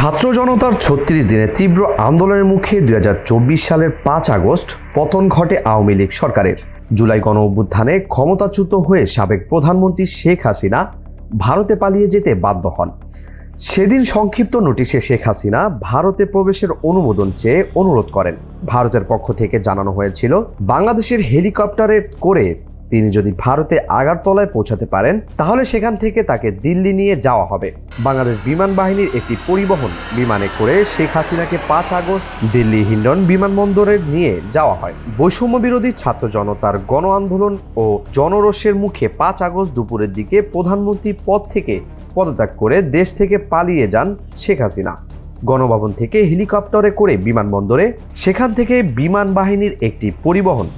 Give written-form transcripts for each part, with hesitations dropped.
ছাত্র জনতার ৩৬ দিনের তীব্র আন্দোলনের মুখে ২০২৪ সালের ৫ আগস্ট পতন ঘটে আওয়ামী লীগ সরকারের। জুলাই গণ অভ্যুত্থানে ক্ষমতাচ্যুত হয়ে সাবেক প্রধানমন্ত্রী শেখ হাসিনা ভারতে পালিয়ে যেতে বাধ্য হন। সেদিন সংক্ষিপ্ত নোটিশে শেখ হাসিনা ভারতে প্রবেশের অনুমোদন চেয়ে অনুরোধ করেন। ভারতের পক্ষ থেকে জানানো হয়েছিল বাংলাদেশের হেলিকপ্টারে করে তিনি যদি ভারতে আগারতলায় পৌঁছাতে পারেন তাহলে সেখান থেকে তাকে দিল্লি নিয়ে যাওয়া হবে। বাংলাদেশ বিমান বাহিনীর একটি পরিবহন বিমানে করে শেখ হাসিনাকে ৫ আগস্ট দিল্লি হিন্ডন বিমানবন্দরে নিয়ে যাওয়া হয়। বৈষম্য বিরোধী ছাত্র জনতার গণ আন্দোলন ও জনরোষের মুখে ৫ আগস্ট দুপুরের দিকে প্রধানমন্ত্রী পদ থেকে পদত্যাগ করে দেশ থেকে পালিয়ে যান শেখ হাসিনা। গণভবন থেকে হেলিকপ্টারে করে বিমানবন্দরে, সেখান থেকে বিমান বাহিনীর একটি পরিবহন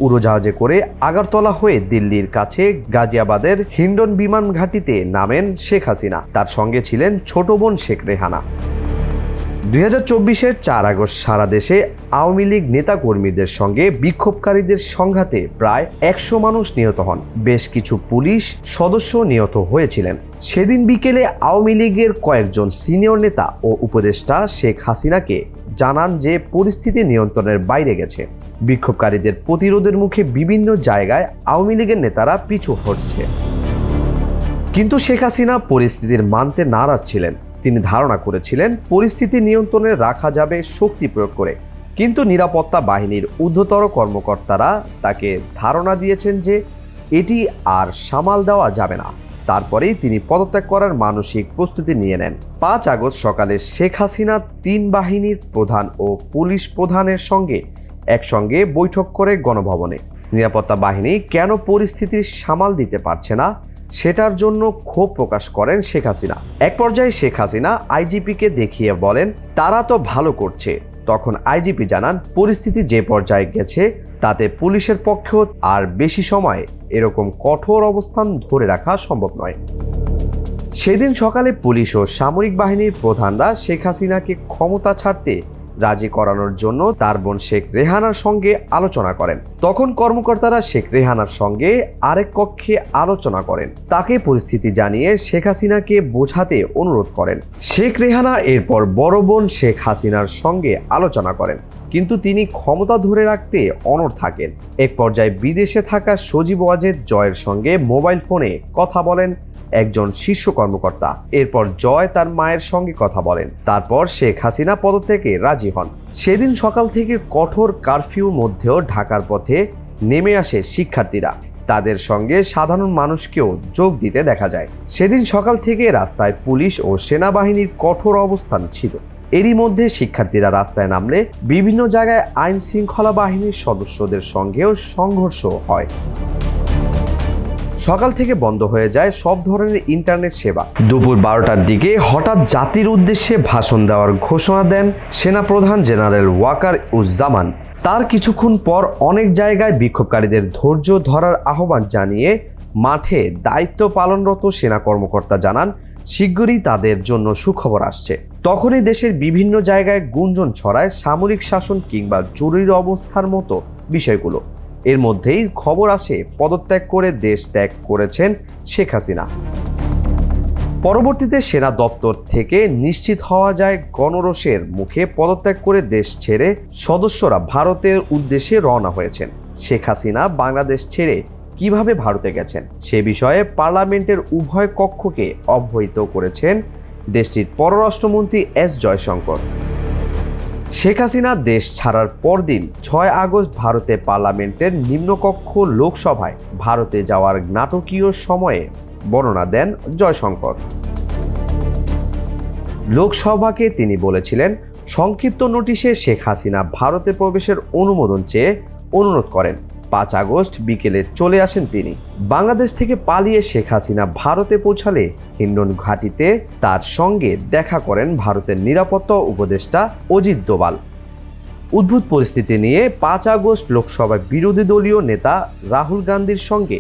উড়োজাহাজে করে আগারতলা হয়ে দিল্লির কাছে গাজিয়াবাদের হিন্ডন বিমান ঘাঁটিতে নামেন শেখ হাসিনা। তার সঙ্গে ছিলেন ছোট বোন শেখ রেহানা। ২০২৪-এর ৪ আগস্ট সারা দেশে আওয়ামী লীগ নেতাকর্মীদের সঙ্গে বিক্ষোভকারীদের সংঘাতে প্রায় ১০০ মানুষ নিহত হন। বেশ কিছু পুলিশ সদস্য নিহত হয়েছিলেন। সেদিন বিকেলে আওয়ামী লীগের কয়েকজন সিনিয়র নেতা ও উপদেষ্টা শেখ হাসিনাকে জানান যে পরিস্থিতি নিয়ন্ত্রণের বাইরে গেছে। বিক্ষোভকারীদের প্রতিরোধের মুখে বিভিন্ন জায়গায় আওয়ামী লীগের নেতারা পিছু হটছে। কিন্তু শেখ হাসিনা পরিস্থিতির মানতে নারাজ ছিলেন। তিনি ধারণা করেছিলেন পরিস্থিতি নিয়ন্ত্রণে রাখা যাবে শক্তি প্রয়োগ করে। কিন্তু নিরাপত্তা বাহিনীর ঊর্ধ্বতর কর্মকর্তারা তাকে ধারণা দিয়েছেন যে এটি আর সামাল দেওয়া যাবে না। তারপরেই তিনি পদত্যাগ করার মানসিক প্রস্তুতি নিয়ে নেন। ৫ আগস্ট সকালে শেখ হাসিনা ৩ বাহিনীর প্রধান ও পুলিশ প্রধানের সঙ্গে একসঙ্গে বৈঠক করে গণভবনে। নিরাপত্তা বাহিনী কেন পরিস্থিতির সামাল দিতে পারছে না সেটার জন্য ক্ষোভ প্রকাশ করেন শেখ হাসিনা। এক পর্যায়ে শেখ হাসিনা আইজিপিকে দেখিয়ে বলেন তারা তো ভালো করছে। তখন আইজিপি জানান পরিস্থিতি যে পর্যায়ে গেছে তাতে পুলিশের পক্ষেও আর বেশি সময় এরকম কঠোর অবস্থান ধরে রাখা সম্ভব নয়। সেদিন সকালে পুলিশ ও সামরিক বাহিনীর প্রধানরা শেখ হাসিনাকে ক্ষমতা ছাড়তে রাজি করানোর জন্য তার বোন শেখ রেহানার সঙ্গে আলোচনা করেন। তখন কর্মকর্তারা শেখ রেহানার সঙ্গে আরেক কক্ষে আলোচনা করেন। তাকে পরিস্থিতি জানিয়ে শেখ হাসিনাকে বোঝাতে অনুরোধ করেন। শেখ রেহানা এরপর বড় বোন শেখ হাসিনার সঙ্গে আলোচনা করেন, কিন্তু তিনি ক্ষমতা ধরে রাখতে অনড় থাকেন। এক পর্যায়ে বিদেশে থাকা সজীব ওয়াজেদ জয়ের সঙ্গে মোবাইল ফোনে কথা বলেন একজন শীর্ষ কর্মকর্তা। এরপর জয় তার মায়ের সঙ্গে কথা বলেন। তারপর শেখ হাসিনা পদত্যাগে রাজি হন। সেদিন সকাল থেকে কঠোর কারফিউর মধ্যেও ঢাকার পথে নেমে আসে শিক্ষার্থীরা। তাদের সঙ্গে সাধারণ মানুষকেও যোগ দিতে দেখা যায়। সেদিন সকাল থেকে রাস্তায় পুলিশ ও সেনাবাহিনীর কঠোর অবস্থান ছিল। এরই মধ্যে শিক্ষার্থীরা রাস্তায় নামলে বিভিন্ন জায়গায় আইন শৃঙ্খলা বাহিনীর সদস্যদের সঙ্গেও সংঘর্ষ হয়। সকাল থেকে বন্ধ হয়ে যায় সব ধরনের ইন্টারনেট সেবা। দুপুর ১২টার দিকে হঠাৎ জাতির উদ্দেশ্যে ভাষণ দেওয়ার ঘোষণা দেন সেনাপ্রধান জেনারেল ওয়াকার উজ্জামান। তার কিছুক্ষণ পর অনেক জায়গায় বিক্ষোভকারীদের ধৈর্য ধরার আহ্বান জানিয়ে মাঠে দায়িত্ব পালনরত সেনা কর্মকর্তা জানান শিগগিরই তাদের জন্য সুখবর আসছে। তখনই দেশের বিভিন্ন জায়গায় গুঞ্জন ছড়ায় সামরিক শাসন কিংবা জরুরি অবস্থার মতো বিষয়গুলো। এর মধ্যেই খবর আসে পদত্যাগ করে দেশ ত্যাগ করেছেন শেখ হাসিনা। পরবর্তীতে সেনা দপ্তর থেকে নিশ্চিত হওয়া যায় গণরোষের মুখে পদত্যাগ করে দেশ ছেড়ে সদস্যরা ভারতের উদ্দেশ্যে রওনা হয়েছেন। শেখ হাসিনা বাংলাদেশ ছেড়ে কিভাবে ভারতে গেছেন সে বিষয়ে পার্লামেন্টের উভয় কক্ষকে অবহিত করেছেন দেশটির পররাষ্ট্রমন্ত্রী এস জয়শঙ্কর। শেখ হাসিনা দেশ ছাড়ার পরদিন ৬ আগস্ট ভারতে পার্লামেন্টের নিম্নকক্ষ লোকসভায় ভারতে যাওয়ার নাটকীয় সময়ে বর্ণনা দেন জয়শঙ্কর। লোকসভাকে তিনি বলেছিলেন সংক্ষিপ্ত নোটিশে শেখ হাসিনা ভারতে প্রবেশের অনুমোদন চেয়ে অনুরোধ করেন। ৫ আগস্ট বিকেলে চলে আসেন তিনি। বাংলাদেশ থেকে পালিয়ে শেখ হাসিনা ভারতে পৌঁছালে হিন্ডন ঘাঁটিতে তার সঙ্গে দেখা করেন ভারতের নিরাপত্তা উপদেষ্টা অজিত দোভাল। উদ্ভূত পরিস্থিতি নিয়ে ৫ আগস্ট লোকসভায় বিরোধী দলীয় নেতা রাহুল গান্ধীর সঙ্গে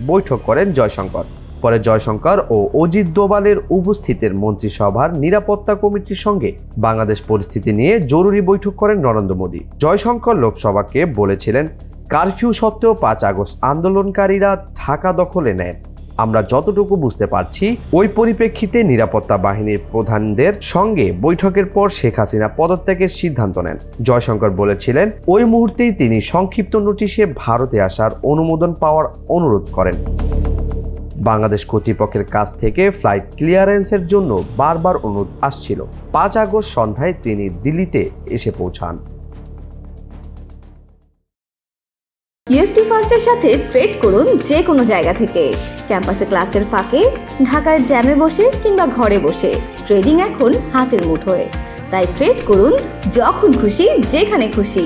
বৈঠক করেন জয়শঙ্কর। পরে জয়শঙ্কর ও অজিত দোভালের উপস্থিতির মন্ত্রিসভার নিরাপত্তা কমিটির সঙ্গে বাংলাদেশ পরিস্থিতি নিয়ে জরুরি বৈঠক করেন নরেন্দ্র মোদী। জয়শঙ্কর লোকসভাকে বলেছিলেন কারফিউ সত্ত্বেও ৫ আগস্ট আন্দোলনকারীরা ঢাকা দখলে নেন। আমরা যতটুকু বুঝতে পারছি, ওই পরিপ্রেক্ষিতে নিরাপত্তা বাহিনীর প্রধানদের সঙ্গে বৈঠকের পর শেখ হাসিনা পদত্যাগের সিদ্ধান্ত নেন। জয়শঙ্কর বলেছিলেন, ওই মুহূর্তেই তিনি সংক্ষিপ্ত নোটিশে ভারতে আসার অনুমোদন পাওয়ার অনুরোধ করেন। বাংলাদেশ কর্তৃপক্ষের কাছ থেকে ফ্লাইট ক্লিয়ারেন্সের জন্য বারবার অনুরোধ আসছিল। 5 আগস্ট সন্ধ্যায় তিনি দিল্লিতে এসে পৌঁছান। ইউএফটি ফার্স্টের সাথে ট্রেড করুন যে কোনো জায়গা থেকে। ক্যাম্পাসে ক্লাসের ফাঁকে, ঢাকার জ্যামে বসে কিংবা ঘরে বসে, ট্রেডিং এখন হাতের মুঠোয়। তাই ট্রেড করুন যখন খুশি, যেখানে খুশি।